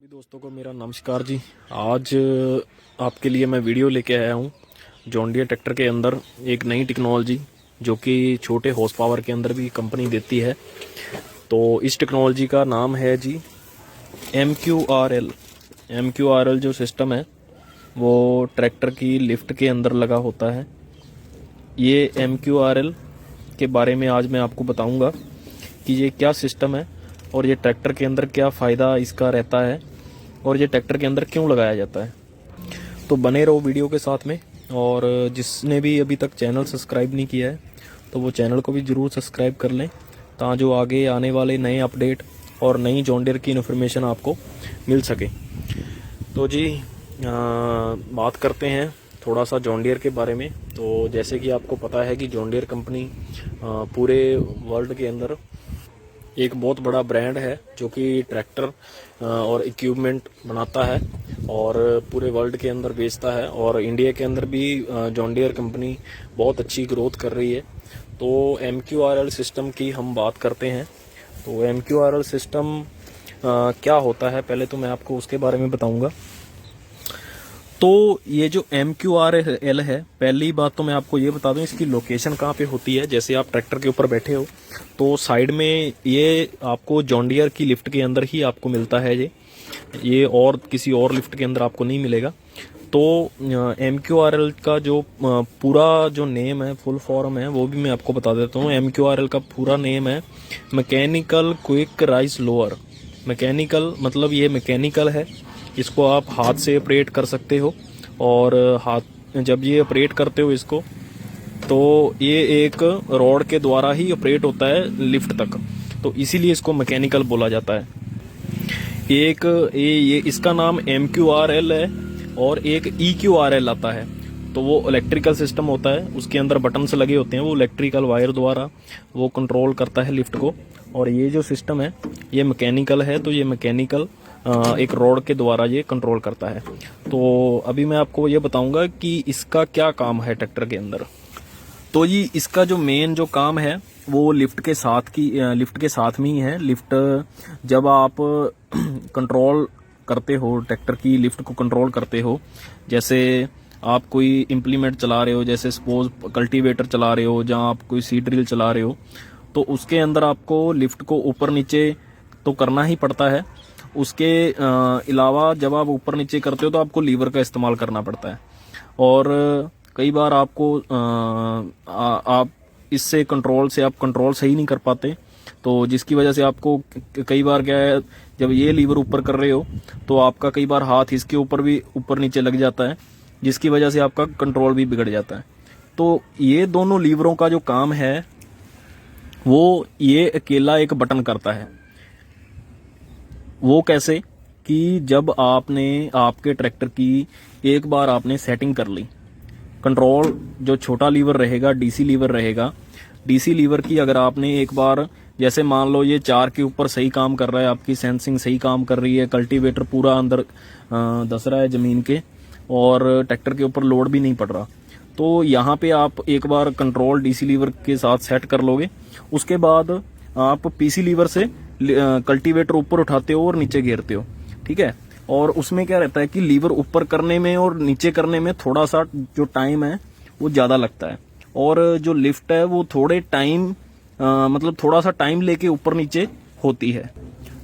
सभी दोस्तों को मेरा नमस्कार जी। आज आपके लिए मैं वीडियो लेके आया हूँ जॉन डीयर ट्रैक्टर के अंदर एक नई टेक्नोलॉजी जो कि छोटे हॉर्स पावर के अंदर भी कंपनी देती है। तो इस टेक्नोलॉजी का नाम है जी MQRL। MQRL जो सिस्टम है वो ट्रैक्टर की लिफ्ट के अंदर लगा होता है। ये MQRL के बारे में आज मैं आपको बताऊंगा कि ये क्या सिस्टम है और ये ट्रैक्टर के अंदर क्या फ़ायदा इसका रहता है और ये ट्रैक्टर के अंदर क्यों लगाया जाता है। तो बने रहो वीडियो के साथ में। और जिसने भी अभी तक चैनल सब्सक्राइब नहीं किया है तो वो चैनल को भी ज़रूर सब्सक्राइब कर लें ताकि जो आगे आने वाले नए अपडेट और नई जॉन डीयर की इन्फॉर्मेशन आपको मिल सके। तो जी बात करते हैं थोड़ा सा जॉन डीयर के बारे में। तो जैसे कि आपको पता है कि जॉन डीयर कंपनी पूरे वर्ल्ड के अंदर एक बहुत बड़ा ब्रांड है जो कि ट्रैक्टर और इक्विपमेंट बनाता है और पूरे वर्ल्ड के अंदर बेचता है। और इंडिया के अंदर भी जॉन डीयर कंपनी बहुत अच्छी ग्रोथ कर रही है। तो MQRL सिस्टम की हम बात करते हैं। तो MQRL सिस्टम क्या होता है पहले तो मैं आपको उसके बारे में बताऊंगा। तो ये जो MQRL है, पहली बात तो मैं आपको ये बता दूं इसकी लोकेशन कहाँ पे होती है। जैसे आप ट्रैक्टर के ऊपर बैठे हो तो साइड में ये आपको जॉन डीयर की लिफ्ट के अंदर ही आपको मिलता है। ये और किसी और लिफ्ट के अंदर आपको नहीं मिलेगा। तो MQRL का जो पूरा जो नेम है, फुल फॉर्म है, वो भी मैं आपको बता देता हूँ। MQRL का पूरा नेम है mechanical quick rise lower. Mechanical मतलब ये मैकेनिकल है, इसको आप हाथ से ऑपरेट कर सकते हो और हाथ जब ये ऑपरेट करते हो इसको तो ये एक रॉड के द्वारा ही ऑपरेट होता है लिफ्ट तक। तो इसीलिए इसको मैकेनिकल बोला जाता है। एक ये इसका नाम MQRL है और एक EQRL आता है। तो वो इलेक्ट्रिकल सिस्टम होता है, उसके अंदर बटन्स लगे होते हैं, वो इलेक्ट्रिकल वायर द्वारा वो कंट्रोल करता है लिफ्ट को। और ये जो सिस्टम है ये मैकेनिकल है, तो ये मैकेनिकल एक रॉड के द्वारा ये कंट्रोल करता है। तो अभी मैं आपको ये बताऊंगा कि इसका क्या काम है ट्रैक्टर के अंदर। तो ये इसका जो मेन जो काम है वो लिफ्ट के साथ में ही है। लिफ्ट जब आप कंट्रोल करते हो, ट्रैक्टर की लिफ्ट को कंट्रोल करते हो, जैसे आप कोई इम्प्लीमेंट चला रहे हो, जैसे सपोज कल्टीवेटर चला रहे हो, जहाँ आप कोई सीड ड्रिल चला रहे हो, तो उसके अंदर आपको लिफ्ट को ऊपर नीचे तो करना ही पड़ता है। उसके अलावा जब आप ऊपर नीचे करते हो तो आपको लीवर का इस्तेमाल करना पड़ता है। और कई बार आपको आप इससे कंट्रोल से आप कंट्रोल सही नहीं कर पाते, तो जिसकी वजह से आपको कई बार क्या है, जब ये लीवर ऊपर कर रहे हो तो आपका कई बार हाथ इसके ऊपर भी ऊपर नीचे लग जाता है, जिसकी वजह से आपका कंट्रोल भी बिगड़ जाता है। तो ये दोनों लीवरों का जो काम है वो ये अकेला एक बटन करता है। वो कैसे कि जब आपने आपके ट्रैक्टर की एक बार आपने सेटिंग कर ली, कंट्रोल जो छोटा लीवर रहेगा DC लीवर रहेगा, DC लीवर की अगर आपने एक बार, जैसे मान लो ये 4 के ऊपर सही काम कर रहा है, आपकी सेंसिंग सही काम कर रही है, कल्टीवेटर पूरा अंदर धस रहा है जमीन के और ट्रैक्टर के ऊपर लोड भी नहीं पड़ रहा, तो यहाँ पे आप एक बार कंट्रोल DC लीवर के साथ सेट कर लोगे। उसके बाद आप PC लीवर से कल्टीवेटर ऊपर उठाते हो और नीचे घेरते हो, ठीक है। और उसमें क्या रहता है कि लीवर ऊपर करने में और नीचे करने में थोड़ा सा जो टाइम है वो ज़्यादा लगता है, और जो लिफ्ट है वो थोड़े टाइम मतलब थोड़ा सा टाइम लेके ऊपर नीचे होती है,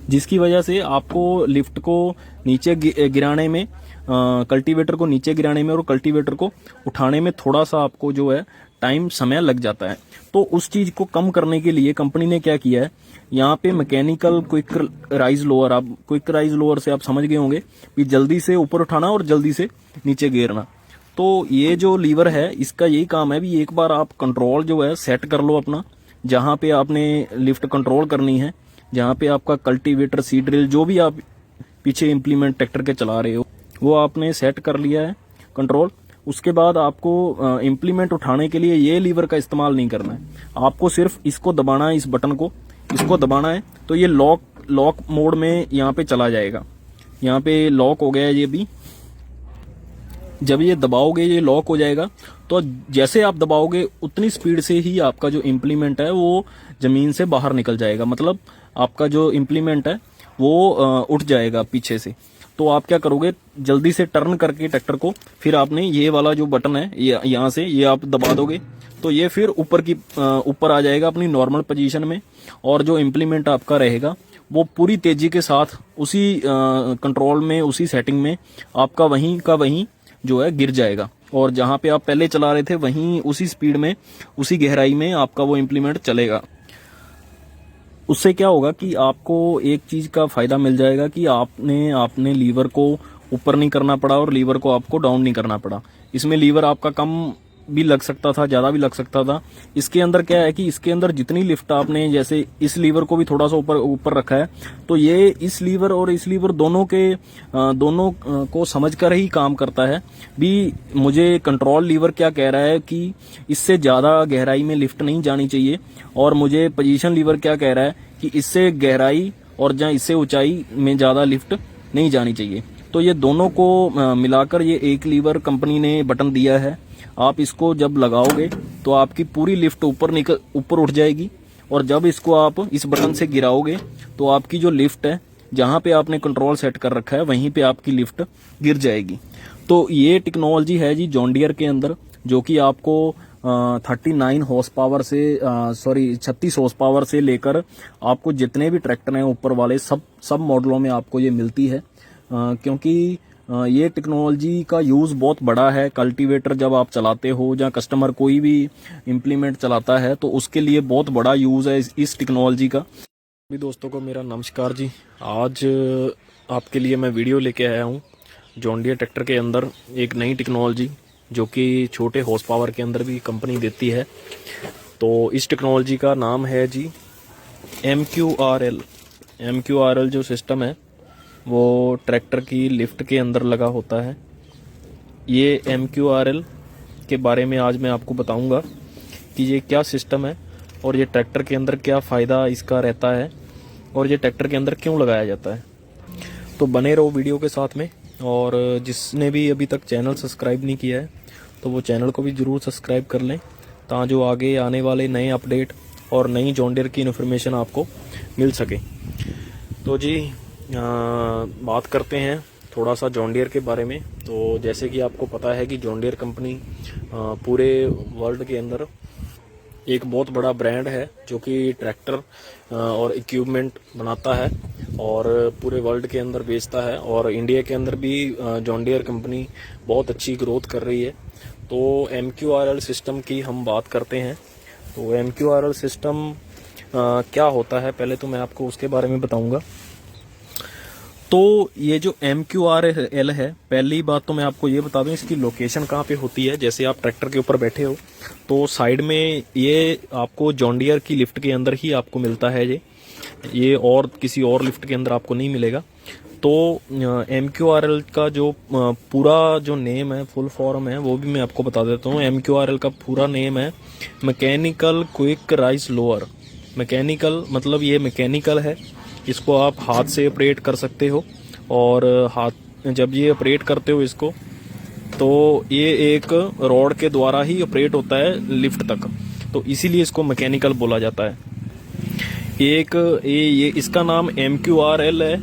जिसकी वजह से आपको लिफ्ट को नीचे गिराने में, कल्टीवेटर को नीचे गिराने में और कल्टीवेटर को उठाने में थोड़ा सा आपको जो है टाइम समय लग जाता है। तो उस चीज को कम करने के लिए कंपनी ने क्या किया है, यहाँ पे मैकेनिकल क्विक राइज लोअर, आप क्विक राइज लोअर से आप समझ गए होंगे कि जल्दी से ऊपर उठाना और जल्दी से नीचे गिरना। तो ये जो लीवर है इसका यही काम है भी एक बार आप कंट्रोल जो है सेट कर लो अपना, जहाँ पे आपने लिफ्ट कंट्रोल करनी है, जहाँ पे आपका कल्टीवेटर सीड ड्रिल जो भी आप पीछे इम्प्लीमेंट ट्रैक्टर के चला रहे हो वो आपने सेट कर लिया है कंट्रोल। उसके बाद आपको इम्प्लीमेंट उठाने के लिए ये लीवर का इस्तेमाल नहीं करना है, आपको सिर्फ इसको दबाना है, इस बटन को इसको दबाना है, तो ये लॉक मोड में यहाँ पे चला जाएगा। यहाँ पे लॉक हो गया है ये भी, जब ये दबाओगे ये लॉक हो जाएगा। तो जैसे आप दबाओगे उतनी स्पीड से ही आपका जो इम्प्लीमेंट है वो जमीन से बाहर निकल जाएगा, मतलब आपका जो इम्प्लीमेंट है वो उठ जाएगा पीछे से। तो आप क्या करोगे, जल्दी से टर्न करके ट्रैक्टर को, फिर आपने ये वाला जो बटन है यहाँ से ये आप दबा दोगे तो ये फिर ऊपर आ जाएगा अपनी नॉर्मल पोजीशन में, और जो इम्प्लीमेंट आपका रहेगा वो पूरी तेजी के साथ उसी कंट्रोल में, उसी सेटिंग में आपका वहीं का वहीं जो है गिर जाएगा, और जहां पे आप पहले चला रहे थे वहीं उसी स्पीड में, उसी गहराई में आपका वो इम्प्लीमेंट चलेगा। उससे क्या होगा कि आपको एक चीज का फायदा मिल जाएगा कि आपने लीवर को ऊपर नहीं करना पड़ा और लीवर को आपको डाउन नहीं करना पड़ा। इसमें लीवर आपका कम भी लग सकता था, ज्यादा भी लग सकता था। इसके अंदर क्या है कि इसके अंदर जितनी लिफ्ट आपने, जैसे इस लीवर को भी थोड़ा सा ऊपर रखा है, तो ये इस लीवर और इस लीवर दोनों को समझकर ही काम करता है। भी मुझे कंट्रोल लीवर क्या कह रहा है कि इससे ज्यादा गहराई में लिफ्ट नहीं जानी चाहिए, और मुझे पोजीशन लीवर क्या कह रहा है कि इससे गहराई और जहाँ इससे ऊंचाई में ज्यादा लिफ्ट नहीं जानी चाहिए। तो ये दोनों को मिलाकर ये एक लीवर कंपनी ने बटन दिया है। आप इसको जब लगाओगे तो आपकी पूरी लिफ्ट ऊपर उठ जाएगी, और जब इसको आप इस बटन से गिराओगे तो आपकी जो लिफ्ट है, जहां पे आपने कंट्रोल सेट कर रखा है वहीं पे आपकी लिफ्ट गिर जाएगी। तो ये टेक्नोलॉजी है जी जॉन डियर के अंदर, जो कि आपको 39 हॉर्स पावर से 36 हॉर्स पावर से लेकर आपको जितने भी ट्रैक्टर हैं ऊपर वाले सब मॉडलों में आपको ये मिलती है। क्योंकि ये टेक्नोलॉजी का यूज बहुत बड़ा है। कल्टीवेटर जब आप चलाते हो, या कस्टमर कोई भी इम्प्लीमेंट चलाता है, तो उसके लिए बहुत बड़ा यूज है इस टेक्नोलॉजी का। भी दोस्तों को मेरा नमस्कार जी। आज आपके लिए मैं वीडियो लेके आया हूँ जॉन डियर ट्रैक्टर के अंदर एक नई टेक्नोलॉजी, जो कि छोटे हॉर्स पावर के अंदर भी कंपनी देती है। तो इस टेक्नोलॉजी का नाम है जी MQRL। MQRL जो सिस्टम है वो ट्रैक्टर की लिफ्ट के अंदर लगा होता है। ये MQRL के बारे में आज मैं आपको बताऊंगा कि ये क्या सिस्टम है, और ये ट्रैक्टर के अंदर क्या फ़ायदा इसका रहता है, और ये ट्रैक्टर के अंदर क्यों लगाया जाता है। तो बने रहो वीडियो के साथ में, और जिसने भी अभी तक चैनल सब्सक्राइब नहीं किया है तो वो चैनल को भी ज़रूर सब्सक्राइब कर लें, ताकि जो आगे आने वाले नए अपडेट और नई जॉन डियर की इन्फॉर्मेशन आपको मिल सके। तो जी बात करते हैं थोड़ा सा जॉन डियर के बारे में। तो जैसे कि आपको पता है कि जॉन डियर कंपनी पूरे वर्ल्ड के अंदर एक बहुत बड़ा ब्रांड है, जो कि ट्रैक्टर और इक्विपमेंट बनाता है और पूरे वर्ल्ड के अंदर बेचता है। और इंडिया के अंदर भी जॉन डियर कंपनी बहुत अच्छी ग्रोथ कर रही है। तो MQRL सिस्टम की हम बात करते हैं। तो MQRL सिस्टम क्या होता है, पहले तो मैं आपको उसके बारे में बताऊंगा। तो ये जो MQRL है, पहली बात तो मैं आपको ये बता दूं इसकी लोकेशन कहाँ पे होती है। जैसे आप ट्रैक्टर के ऊपर बैठे हो तो साइड में ये आपको जॉन डियर की लिफ्ट के अंदर ही आपको मिलता है ये और किसी और लिफ्ट के अंदर आपको नहीं मिलेगा। तो MQRL का जो पूरा जो नेम है, फुल फॉर्म है, वो भी मैं आपको बता देता हूँ। MQRL का पूरा नेम है mechanical quick rise lower. Mechanical मतलब ये मैकेनिकल है, इसको आप हाथ से ऑपरेट कर सकते हो, और हाथ जब ये ऑपरेट करते हो इसको, तो ये एक रॉड के द्वारा ही ऑपरेट होता है लिफ्ट तक, तो इसीलिए इसको मैकेनिकल बोला जाता है। ये इसका नाम MQRL है,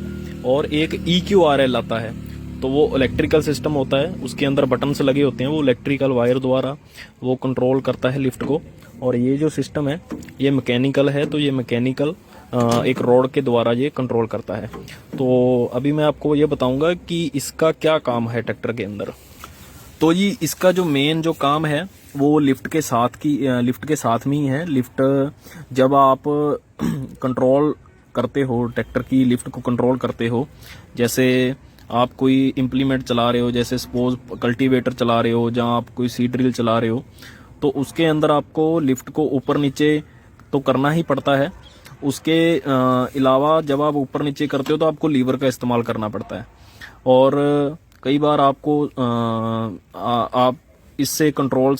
और एक EQRL आता है। तो वो इलेक्ट्रिकल सिस्टम होता है, उसके अंदर बटन्स लगे होते हैं, वो इलेक्ट्रिकल वायर द्वारा वो कंट्रोल करता है लिफ्ट को। और ये जो सिस्टम है ये मैकेनिकल है, तो ये मैकेनिकल एक रॉड के द्वारा ये कंट्रोल करता है। तो अभी मैं आपको ये बताऊंगा कि इसका क्या काम है ट्रैक्टर के अंदर। तो जी इसका जो मेन जो काम है वो लिफ्ट के साथ में ही है। लिफ्ट जब आप कंट्रोल करते हो, ट्रैक्टर की लिफ्ट को कंट्रोल करते हो, जैसे आप कोई इम्प्लीमेंट चला रहे हो, जैसे सपोज कल्टीवेटर चला रहे हो, जहाँ आप कोई सीड ड्रिल चला रहे हो, तो उसके अंदर आपको लिफ्ट को ऊपर नीचे तो करना ही पड़ता है। उसके अलावा जब आप ऊपर नीचे करते हो तो आपको लीवर का इस्तेमाल करना पड़ता है, और कई बार आपको आप इससे कंट्रोल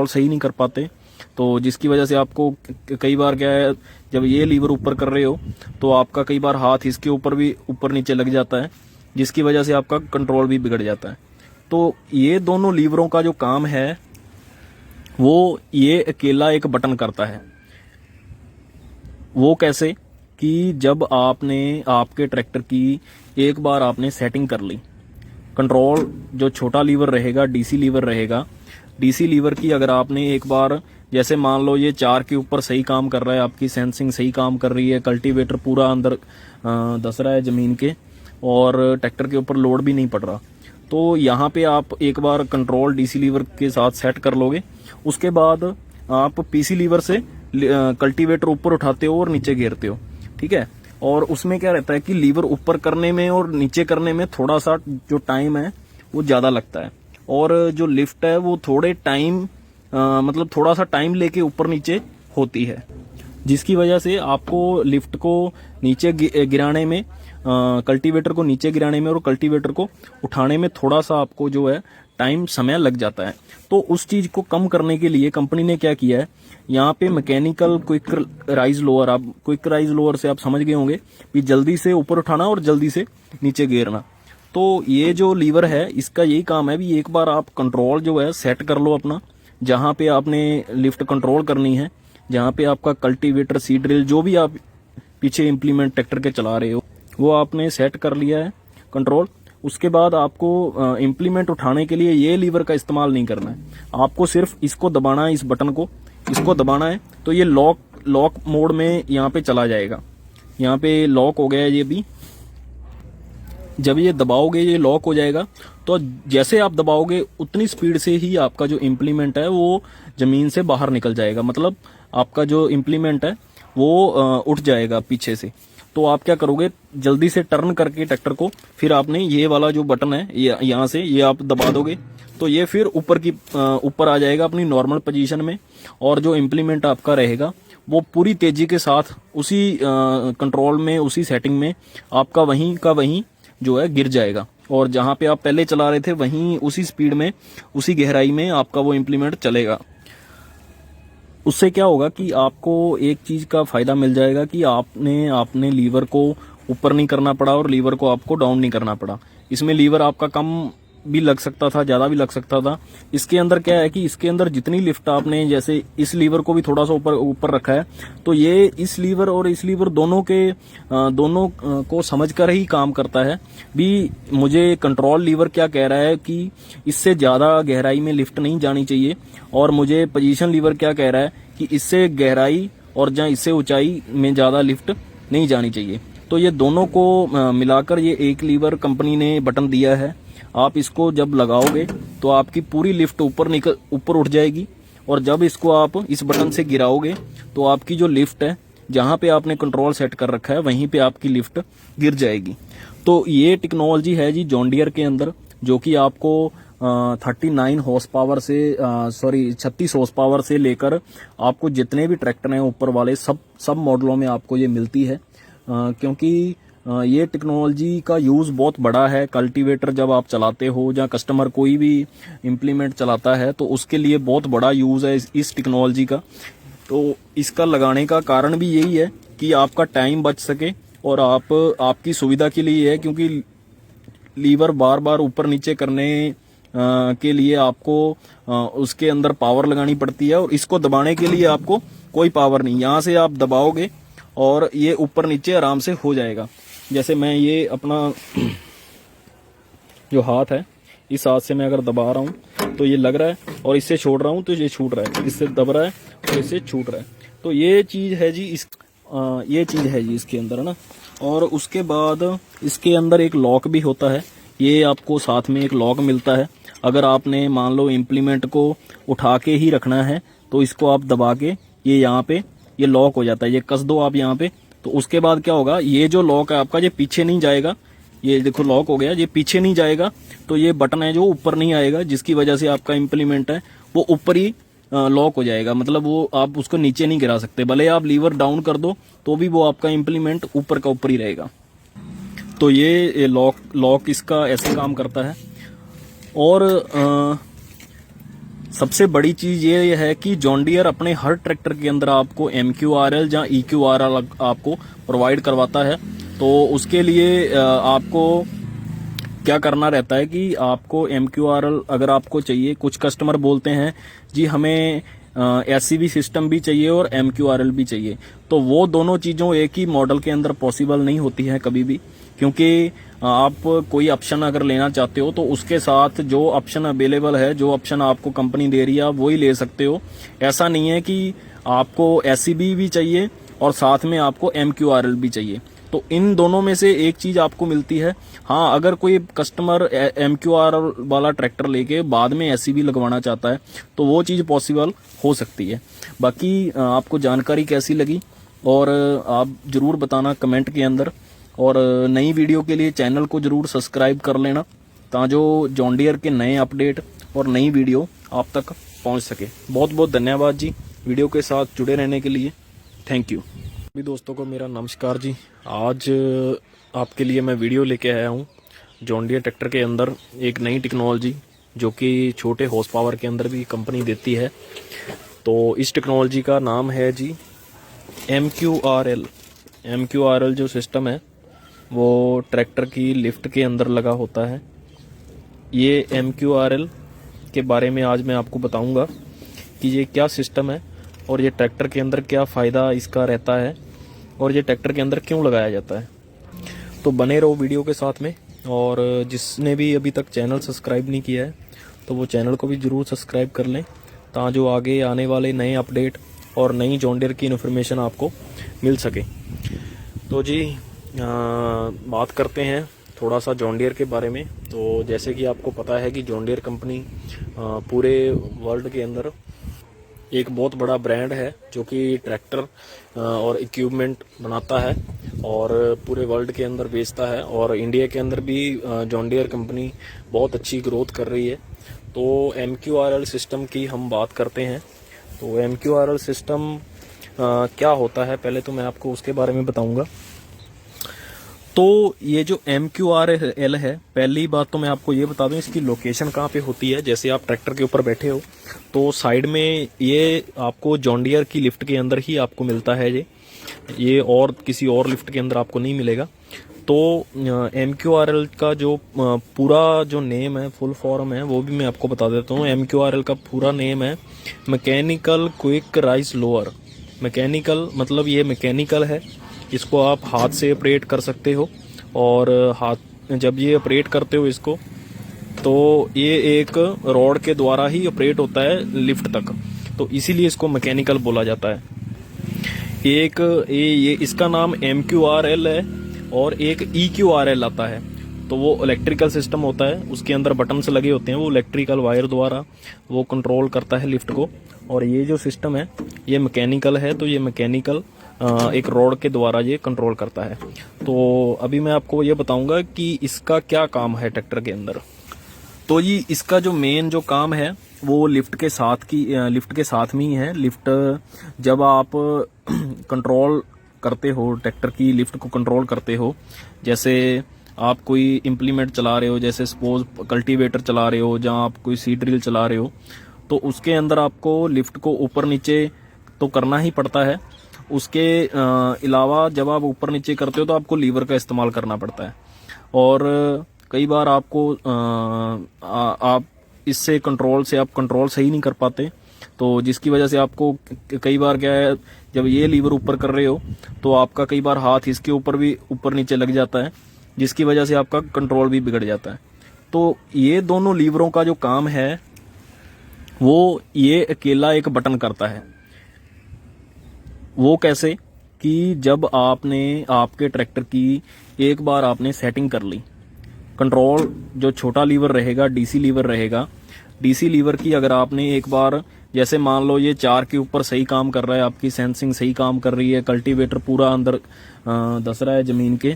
सही नहीं कर पाते, तो जिसकी वजह से आपको कई बार क्या है, जब ये लीवर ऊपर कर रहे हो तो आपका कई बार हाथ इसके ऊपर भी ऊपर नीचे लग जाता है, जिसकी वजह से आपका कंट्रोल भी बिगड़ जाता है। तो ये दोनों लीवरों का जो काम है वो ये अकेला एक बटन करता है। वो कैसे, कि जब आपने आपके ट्रैक्टर की एक बार आपने सेटिंग कर ली, कंट्रोल जो छोटा लीवर रहेगा डीसी लीवर रहेगा, डीसी लीवर की अगर आपने एक बार, जैसे मान लो ये 4 के ऊपर सही काम कर रहा है, आपकी सेंसिंग सही काम कर रही है, कल्टीवेटर पूरा अंदर धस रहा है ज़मीन के और ट्रैक्टर के ऊपर लोड भी नहीं पड़ रहा, तो यहाँ पे आप एक बार कंट्रोल डीसी लीवर के साथ सेट कर लोगे। उसके बाद आप पीसी लीवर से कल्टीवेटर ऊपर उठाते हो और नीचे घेरते हो, ठीक है। और उसमें क्या रहता है कि लीवर ऊपर करने में और नीचे करने में थोड़ा सा जो टाइम है वो ज़्यादा लगता है, और जो लिफ्ट है वो थोड़े टाइम मतलब थोड़ा सा टाइम लेके ऊपर नीचे होती है, जिसकी वजह से आपको लिफ्ट को नीचे गिराने में, कल्टीवेटर को नीचे गिराने में और कल्टीवेटर को उठाने में थोड़ा सा आपको जो है टाइम समय लग जाता है। तो उस चीज को कम करने के लिए कंपनी ने क्या किया है, यहाँ पे मैकेनिकल क्विक राइज लोअर, आप क्विक राइज लोअर से आप समझ गए होंगे कि जल्दी से ऊपर उठाना और जल्दी से नीचे गिरना। तो ये जो लीवर है इसका यही काम है भी एक बार आप कंट्रोल जो है सेट कर लो अपना, जहाँ पे आपने लिफ्ट कंट्रोल करनी है, जहाँ पे आपका कल्टीवेटर सीड ड्रिल जो भी आप पीछे इम्प्लीमेंट ट्रैक्टर के चला रहे हो वो आपने सेट कर लिया है कंट्रोल। उसके बाद आपको इम्प्लीमेंट उठाने के लिए ये लीवर का इस्तेमाल नहीं करना है, आपको सिर्फ इसको दबाना है, इस बटन को इसको दबाना है, तो ये लॉक मोड में यहाँ पे चला जाएगा। यहाँ पे लॉक हो गया है ये भी, जब ये दबाओगे ये लॉक हो जाएगा। तो जैसे आप दबाओगे उतनी स्पीड से ही आपका जो इम्प्लीमेंट है वो जमीन से बाहर निकल जाएगा, मतलब आपका जो इम्प्लीमेंट है वो उठ जाएगा पीछे से। तो आप क्या करोगे, जल्दी से टर्न करके ट्रैक्टर को, फिर आपने ये वाला जो बटन है यहाँ से ये आप दबा दोगे तो ये फिर ऊपर आ जाएगा अपनी नॉर्मल पोजीशन में, और जो इम्प्लीमेंट आपका रहेगा वो पूरी तेजी के साथ उसी कंट्रोल में, उसी सेटिंग में आपका वहीं का वहीं जो है गिर जाएगा, और जहां पे आप पहले चला रहे थे वहीं उसी स्पीड में, उसी गहराई में आपका वो इम्प्लीमेंट चलेगा। उससे क्या होगा कि आपको एक चीज का फायदा मिल जाएगा कि आपने लीवर को ऊपर नहीं करना पड़ा और लीवर को आपको डाउन नहीं करना पड़ा। इसमें लीवर आपका कम भी लग सकता था, ज्यादा भी लग सकता था। इसके अंदर क्या है कि इसके अंदर जितनी लिफ्ट आपने, जैसे इस लीवर को भी थोड़ा सा ऊपर रखा है, तो ये इस लीवर और इस लीवर दोनों को समझकर ही काम करता है भी। मुझे कंट्रोल लीवर क्या कह रहा है कि इससे ज्यादा गहराई में लिफ्ट नहीं जानी चाहिए, और मुझे पोजीशन लीवर क्या कह रहा है कि इससे गहराई और जहाँ इससे ऊंचाई में ज्यादा लिफ्ट नहीं जानी चाहिए। तो ये दोनों को मिलाकर ये एक लीवर कंपनी ने बटन दिया है। आप इसको जब लगाओगे तो आपकी पूरी लिफ्ट ऊपर उठ जाएगी, और जब इसको आप इस बटन से गिराओगे तो आपकी जो लिफ्ट है, जहां पे आपने कंट्रोल सेट कर रखा है वहीं पे आपकी लिफ्ट गिर जाएगी। तो ये टेक्नोलॉजी है जी जॉन डियर के अंदर, जो कि आपको 39 हॉर्स पावर से 36 हॉर्स पावर से लेकर आपको जितने भी ट्रैक्टर हैं ऊपर वाले सब मॉडलों में आपको ये मिलती है, क्योंकि ये टेक्नोलॉजी का यूज़ बहुत बड़ा है। कल्टीवेटर जब आप चलाते हो, या कस्टमर कोई भी इम्प्लीमेंट चलाता है, तो उसके लिए बहुत बड़ा यूज़ है इस टेक्नोलॉजी का। तो इसका लगाने का कारण भी यही है कि आपका टाइम बच सके, और आपकी सुविधा के लिए है, क्योंकि लीवर बार बार ऊपर नीचे करने के लिए आपको उसके अंदर पावर लगानी पड़ती है, और इसको दबाने के लिए आपको कोई पावर नहीं। यहाँ से आप दबाओगे और ये ऊपर नीचे आराम से हो जाएगा। जैसे मैं ये अपना जो हाथ है, इस हाथ से मैं अगर दबा रहा हूँ तो ये लग रहा है, और इससे छोड़ रहा हूँ तो ये छूट रहा है, इससे दब रहा है तो इससे छूट रहा है। तो ये चीज़ है जी ये चीज़ है जी इसके अंदर, है ना। और उसके बाद इसके अंदर एक लॉक भी होता है, ये आपको साथ में एक लॉक मिलता है। अगर आपने मान लो इम्प्लीमेंट को उठा के ही रखना है तो इसको आप दबा के ये यहाँ पे ये लॉक हो जाता है, ये कस दो आप यहाँ पे। तो उसके बाद क्या होगा, ये जो लॉक है आपका ये पीछे नहीं जाएगा, ये देखो लॉक हो गया, ये पीछे नहीं जाएगा, तो ये बटन है जो ऊपर नहीं आएगा, जिसकी वजह से आपका इम्प्लीमेंट है वो ऊपर ही लॉक हो जाएगा। मतलब वो आप उसको नीचे नहीं गिरा सकते, भले आप लीवर डाउन कर दो तो भी वो आपका इम्प्लीमेंट ऊपर का ऊपर ही रहेगा। तो ये लॉक इसका ऐसे काम करता है। और सबसे बड़ी चीज ये है कि जॉन डियर अपने हर ट्रैक्टर के अंदर आपको MQRL या EQRL आपको प्रोवाइड करवाता है। तो उसके लिए आपको क्या करना रहता है कि आपको MQRL अगर आपको चाहिए, कुछ कस्टमर बोलते हैं जी हमें SCV सिस्टम भी चाहिए और MQRL भी चाहिए। तो वो दोनों चीज़ों एक ही मॉडल के अंदर पॉसिबल नहीं होती है कभी भी, क्योंकि आप कोई ऑप्शन अगर लेना चाहते हो तो उसके साथ जो ऑप्शन अवेलेबल है, जो ऑप्शन आपको कंपनी दे रही है, आप वही ले सकते हो। ऐसा नहीं है कि आपको SCV भी चाहिए और साथ में आपको MQRL भी चाहिए। तो इन दोनों में से एक चीज आपको मिलती है। हाँ, अगर कोई कस्टमर MQRL वाला ट्रैक्टर लेके बाद में SCV लगवाना चाहता है तो वो चीज पॉसिबल हो सकती है। बाकी आपको जानकारी कैसी लगी और आप जरूर बताना कमेंट के अंदर, और नई वीडियो के लिए चैनल को जरूर सब्सक्राइब कर लेना ताजो जॉन डियर के नए अपडेट और नई वीडियो आप तक पहुंच सके। बहुत बहुत धन्यवाद जी वीडियो के साथ जुड़े रहने के लिए। Thank you. सभी दोस्तों को मेरा नमस्कार जी। आज आपके लिए मैं वीडियो लेके आया हूँ जॉन डियर ट्रैक्टर के अंदर एक नई टेक्नोलॉजी जो कि छोटे हॉर्स पावर के अंदर भी कंपनी देती है। तो इस टेक्नोलॉजी का नाम है जी MQRL। MQRL जो सिस्टम है वो ट्रैक्टर की लिफ्ट के अंदर लगा होता है। ये MQRL के बारे में आज मैं आपको बताऊंगा कि ये क्या सिस्टम है और ये ट्रैक्टर के अंदर क्या फ़ायदा इसका रहता है और ये ट्रैक्टर के अंदर क्यों लगाया जाता है। तो बने रहो वीडियो के साथ में, और जिसने भी अभी तक चैनल सब्सक्राइब नहीं किया है तो वो चैनल को भी ज़रूर सब्सक्राइब कर लें ताकि जो आगे आने वाले नए अपडेट और नई जॉन डियर की इन्फॉर्मेशन आपको मिल सके। तो जी बात करते हैं थोड़ा सा जॉन डियर के बारे में। तो जैसे कि आपको पता है कि जॉन डियर कंपनी पूरे वर्ल्ड के अंदर एक बहुत बड़ा ब्रांड है जो कि ट्रैक्टर और इक्विपमेंट बनाता है और पूरे वर्ल्ड के अंदर बेचता है, और इंडिया के अंदर भी जॉन डियर कंपनी बहुत अच्छी ग्रोथ कर रही है। तो MQRL सिस्टम की हम बात करते हैं। तो MQRL सिस्टम क्या होता है पहले तो मैं आपको उसके बारे में बताऊंगा। तो ये जो MQRL है, पहली बात तो मैं आपको ये बता दूं इसकी लोकेशन कहाँ पे होती है। जैसे आप ट्रैक्टर के ऊपर बैठे हो तो साइड में ये आपको जॉन डियर की लिफ्ट के अंदर ही आपको मिलता है ये और किसी और लिफ्ट के अंदर आपको नहीं मिलेगा। तो MQRL का जो पूरा जो नेम है, फुल फॉर्म है, वो भी मैं आपको बता देता हूँ। MQRL का पूरा नेम है mechanical quick rise lower. Mechanical मतलब ये मैकेनिकल है, इसको आप हाथ से ऑपरेट कर सकते हो, और हाथ जब ये ऑपरेट करते हो इसको तो ये एक रॉड के द्वारा ही ऑपरेट होता है लिफ्ट तक, तो इसीलिए इसको मैकेनिकल बोला जाता है। एक ये इसका नाम MQRL है और एक EQRL आता है। तो वो इलेक्ट्रिकल सिस्टम होता है, उसके अंदर बटन्स लगे होते हैं, वो इलेक्ट्रिकल वायर द्वारा वो कंट्रोल करता है लिफ्ट को। और ये जो सिस्टम है ये मैकेनिकल है, तो ये मैकेनिकल एक रॉड के द्वारा ये कंट्रोल करता है। तो अभी मैं आपको ये बताऊंगा कि इसका क्या काम है ट्रैक्टर के अंदर। तो ये इसका जो मेन जो काम है वो लिफ्ट के साथ में ही है। लिफ्ट जब आप कंट्रोल करते हो, ट्रैक्टर की लिफ्ट को कंट्रोल करते हो, जैसे आप कोई इम्प्लीमेंट चला रहे हो, जैसे सपोज कल्टीवेटर चला रहे हो, जहाँ आप कोई सीड ड्रिल चला रहे हो, तो उसके अंदर आपको लिफ्ट को ऊपर नीचे तो करना ही पड़ता है। उसके अलावा जब आप ऊपर नीचे करते हो तो आपको लीवर का इस्तेमाल करना पड़ता है, और कई बार आपको आप इससे कंट्रोल से आप कंट्रोल सही नहीं कर पाते, तो जिसकी वजह से आपको कई बार क्या है, जब ये लीवर ऊपर कर रहे हो तो आपका कई बार हाथ इसके ऊपर भी ऊपर नीचे लग जाता है, जिसकी वजह से आपका कंट्रोल भी बिगड़ जाता है। तो ये दोनों लीवरों का जो काम है वो ये अकेला एक बटन करता है। वो कैसे कि जब आपने आपके ट्रैक्टर की एक बार आपने सेटिंग कर ली, कंट्रोल जो छोटा लीवर रहेगा DC लीवर रहेगा, DC लीवर की अगर आपने एक बार, जैसे मान लो ये 4 के ऊपर सही काम कर रहा है, आपकी सेंसिंग सही काम कर रही है, कल्टीवेटर पूरा अंदर धस रहा है जमीन के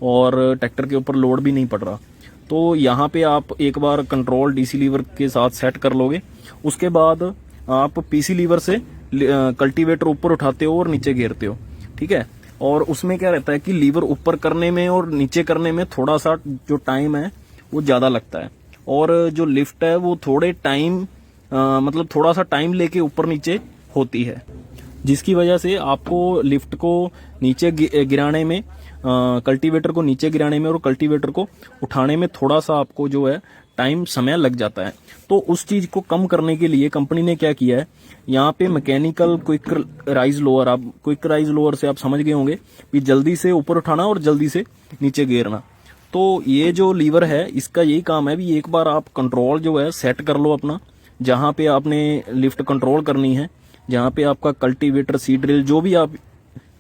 और ट्रैक्टर के ऊपर लोड भी नहीं पड़ रहा, तो यहाँ पे आप एक बार कंट्रोल DC लीवर के साथ सेट कर लोगे। उसके बाद आप PC लीवर से कल्टीवेटर ऊपर उठाते हो और नीचे घेरते हो, ठीक है। और उसमें क्या रहता है कि लीवर ऊपर करने में और नीचे करने में थोड़ा सा जो टाइम है वो ज्यादा लगता है, और जो लिफ्ट है वो थोड़े टाइम मतलब थोड़ा सा टाइम लेके ऊपर नीचे होती है, जिसकी वजह से आपको लिफ्ट को नीचे गिराने में, कल्टीवेटर को नीचे गिराने में और कल्टीवेटर को उठाने में थोड़ा सा आपको जो है टाइम समय लग जाता है। तो उस चीज को कम करने के लिए कंपनी ने क्या किया है, यहाँ पे मैकेनिकल क्विक राइज लोअर, आप क्विक राइज लोअर से आप समझ गए होंगे कि जल्दी से ऊपर उठाना और जल्दी से नीचे गिरना। तो ये जो लीवर है इसका यही काम है भी एक बार आप कंट्रोल जो है सेट कर लो अपना, जहां पे आपने लिफ्ट कंट्रोल करनी है, जहां पे आपका कल्टीवेटर, सीड ड्रिल, जो भी आप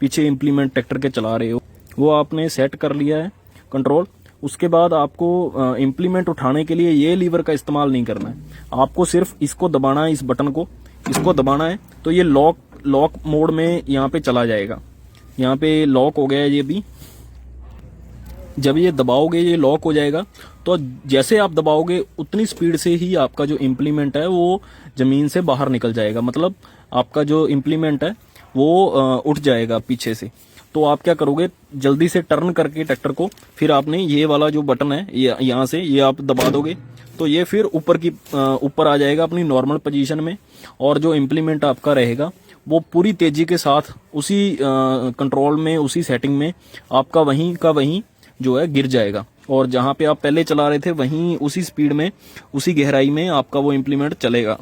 पीछे इंप्लीमेंट ट्रैक्टर के चला रहे हो वो आपने सेट कर लिया है कंट्रोल। उसके बाद आपको इंप्लीमेंट उठाने के लिए ये लीवर का इस्तेमाल नहीं करना है, आपको सिर्फ इसको दबाना है, इस बटन को इसको दबाना है। तो ये लॉक मोड में यहाँ पे चला जाएगा। यहाँ पे लॉक हो गया है ये भी, जब ये दबाओगे ये लॉक हो जाएगा। तो जैसे आप दबाओगे उतनी स्पीड से ही आपका जो इम्प्लीमेंट है वो जमीन से बाहर निकल जाएगा, मतलब आपका जो इम्प्लीमेंट है वो उठ जाएगा पीछे से। तो आप क्या करोगे, जल्दी से टर्न करके ट्रैक्टर को, फिर आपने ये वाला जो बटन है यहाँ से ये आप दबा दोगे तो ये फिर ऊपर आ जाएगा अपनी नॉर्मल पोजीशन में, और जो इम्प्लीमेंट आपका रहेगा वो पूरी तेजी के साथ उसी कंट्रोल में, उसी सेटिंग में आपका वहीं का वहीं जो है गिर जाएगा, और जहां पे आप पहले चला रहे थे वहीं उसी स्पीड में, उसी गहराई में आपका वो इम्प्लीमेंट चलेगा।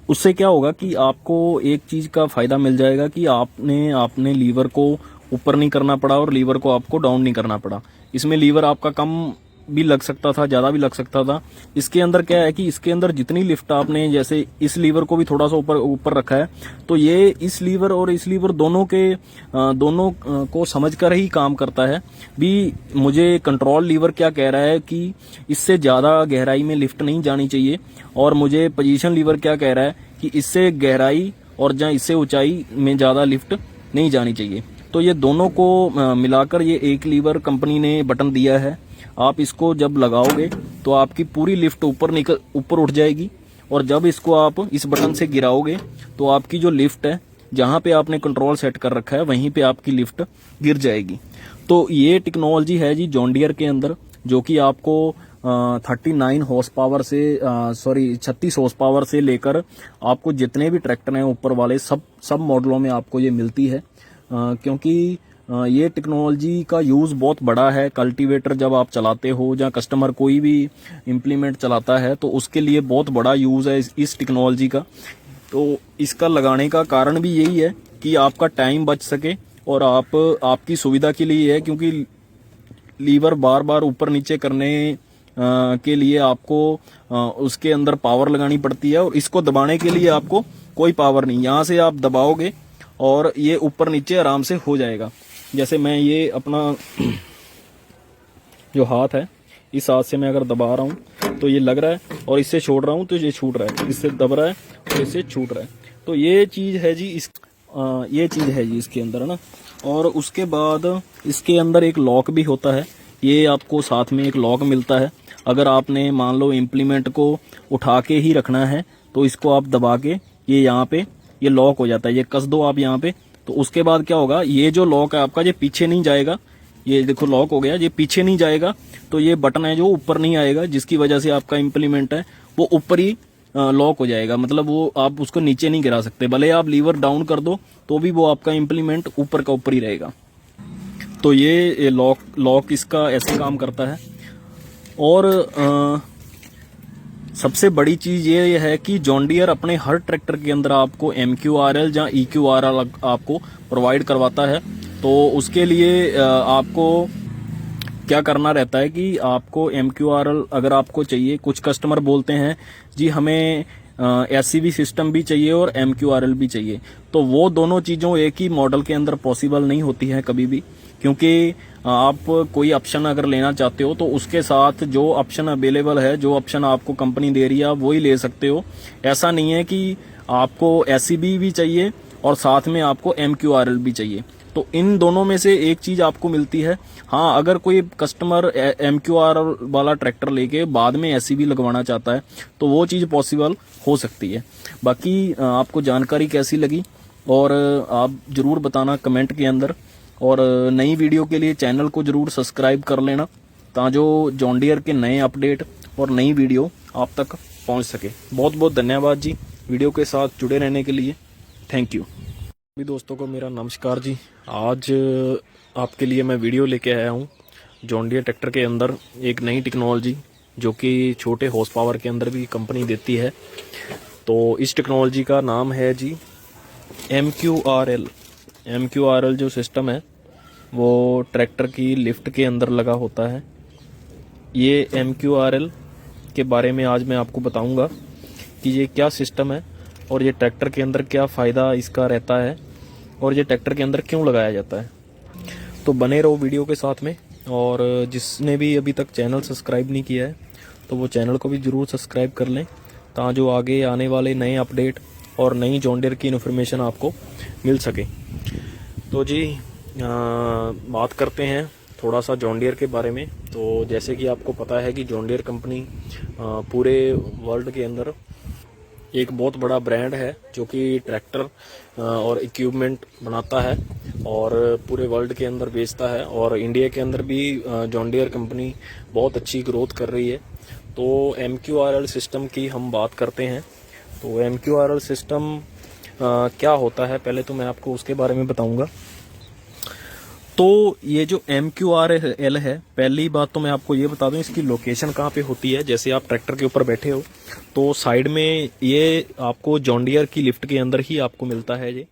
उससे क्या होगा कि आपको एक चीज का फायदा मिल जाएगा कि आपने लीवर को ऊपर नहीं करना पड़ा और लीवर को आपको डाउन नहीं करना पड़ा। इसमें लीवर आपका कम भी लग सकता था, ज्यादा भी लग सकता था। इसके अंदर क्या है कि इसके अंदर जितनी लिफ्ट आपने, जैसे इस लीवर को भी थोड़ा सा ऊपर रखा है, तो ये इस लीवर और इस लीवर दोनों को समझकर ही काम करता है भी। मुझे कंट्रोल लीवर क्या कह रहा है कि इससे ज्यादा गहराई में लिफ्ट नहीं जानी चाहिए, और मुझे पोजीशन लीवर क्या कह रहा है कि इससे गहराई और जहाँ इससे ऊंचाई में ज्यादा लिफ्ट नहीं जानी चाहिए। तो ये दोनों को मिलाकर ये एक लीवर कंपनी ने बटन दिया है। आप इसको जब लगाओगे तो आपकी पूरी लिफ्ट ऊपर उठ जाएगी, और जब इसको आप इस बटन से गिराओगे तो आपकी जो लिफ्ट है, जहां पे आपने कंट्रोल सेट कर रखा है वहीं पे आपकी लिफ्ट गिर जाएगी। तो ये टेक्नोलॉजी है जी जॉन डियर के अंदर, जो कि आपको 39 हॉर्स पावर से 36 हॉर्स पावर से लेकर आपको जितने भी ट्रैक्टर हैं ऊपर वाले सब मॉडलों में आपको ये मिलती है। क्योंकि ये टेक्नोलॉजी का यूज बहुत बड़ा है। कल्टीवेटर जब आप चलाते हो, या कस्टमर कोई भी इम्प्लीमेंट चलाता है, तो उसके लिए बहुत बड़ा यूज है इस टेक्नोलॉजी का। तो इसका लगाने का कारण भी यही है कि आपका टाइम बच सके, और आपकी सुविधा के लिए है, क्योंकि लीवर बार बार ऊपर नीचे करने के लिए आपको उसके अंदर पावर लगानी पड़ती है, और इसको दबाने के लिए आपको कोई पावर नहीं। यहाँ से आप दबाओगे और ये ऊपर नीचे आराम से हो जाएगा। जैसे मैं ये अपना जो हाथ है, इस हाथ से मैं अगर दबा रहा हूँ तो ये लग रहा है, और इससे छोड़ रहा हूँ तो ये छूट रहा है, इससे दब रहा है तो इससे छूट रहा है। तो ये चीज है जी ये चीज है जी इसके अंदर, है ना। और उसके बाद इसके अंदर एक लॉक भी होता है, ये आपको साथ में एक लॉक मिलता है। अगर आपने मान लो इम्प्लीमेंट को उठा के ही रखना है तो इसको आप दबा के ये यहाँ पे ये लॉक हो जाता है, ये कस दो आप यहाँ पे। तो उसके बाद क्या होगा, ये जो लॉक है आपका ये पीछे नहीं जाएगा, ये देखो लॉक हो गया, ये पीछे नहीं जाएगा। तो ये बटन है जो ऊपर नहीं आएगा, जिसकी वजह से आपका इम्प्लीमेंट है वो ऊपर ही लॉक हो जाएगा, मतलब वो आप उसको नीचे नहीं गिरा सकते। भले आप लीवर डाउन कर दो तो भी वो आपका इम्प्लीमेंट ऊपर का ऊपर ही रहेगा। तो ये लॉक इसका ऐसे काम करता है। और सबसे बड़ी चीज ये है कि जॉन डियर अपने हर ट्रैक्टर के अंदर आपको MQRL या EQRL आपको प्रोवाइड करवाता है। तो उसके लिए आपको क्या करना रहता है कि आपको MQRL अगर आपको चाहिए, कुछ कस्टमर बोलते हैं जी हमें SCV सिस्टम भी चाहिए और MQRL भी चाहिए, तो वो दोनों चीजों एक ही मॉडल के अंदर पॉसिबल नहीं होती है कभी भी। क्योंकि आप कोई ऑप्शन अगर लेना चाहते हो तो उसके साथ जो ऑप्शन अवेलेबल है, जो ऑप्शन आपको कंपनी दे रही है, आप वही ले सकते हो। ऐसा नहीं है कि आपको SCV भी चाहिए और साथ में आपको MQRL भी चाहिए। तो इन दोनों में से एक चीज आपको मिलती है। हाँ, अगर कोई कस्टमर MQRL वाला ट्रैक्टर लेके बाद में SCV लगवाना चाहता है तो वो चीज पॉसिबल हो सकती है। बाकी आपको जानकारी कैसी लगी और आप जरूर बताना कमेंट के अंदर, और नई वीडियो के लिए चैनल को जरूर सब्सक्राइब कर लेना ताकि जॉन डियर के नए अपडेट और नई वीडियो आप तक पहुंच सके। बहुत बहुत धन्यवाद जी वीडियो के साथ जुड़े रहने के लिए, थैंक यू। सभी दोस्तों को मेरा नमस्कार जी। आज आपके लिए मैं वीडियो लेके आया हूँ जॉन डियर ट्रैक्टर के अंदर एक नई टेक्नोलॉजी जो कि छोटे हॉर्स पावर के अंदर भी कंपनी देती है। तो इस टेक्नोलॉजी का नाम है जी MQRL। MQRL जो सिस्टम है वो ट्रैक्टर की लिफ्ट के अंदर लगा होता है। ये MQRL के बारे में आज मैं आपको बताऊंगा कि ये क्या सिस्टम है और ये ट्रैक्टर के अंदर क्या फ़ायदा इसका रहता है और ये ट्रैक्टर के अंदर क्यों लगाया जाता है। तो बने रहो वीडियो के साथ में, और जिसने भी अभी तक चैनल सब्सक्राइब नहीं किया है तो वो चैनल को भी ज़रूर सब्सक्राइब कर लें, ताकि जो आगे आने वाले नए अपडेट और नई जॉन डियर की इन्फॉर्मेशन आपको मिल सके। तो जी बात करते हैं थोड़ा सा जॉन डियर के बारे में। तो जैसे कि आपको पता है कि जॉन डियर कंपनी पूरे वर्ल्ड के अंदर एक बहुत बड़ा ब्रांड है जो कि ट्रैक्टर और इक्विपमेंट बनाता है और पूरे वर्ल्ड के अंदर बेचता है, और इंडिया के अंदर भी जॉन डियर कंपनी बहुत अच्छी ग्रोथ कर रही है। तो MQRL सिस्टम की हम बात करते हैं। तो MQRL सिस्टम क्या होता है, पहले तो मैं आपको उसके बारे में बताऊंगा। तो ये जो MQRL है, पहली बात तो मैं आपको ये बता दूं इसकी लोकेशन कहाँ पे होती है। जैसे आप ट्रैक्टर के ऊपर बैठे हो तो साइड में ये आपको जॉन डियर की लिफ्ट के अंदर ही आपको मिलता है ये।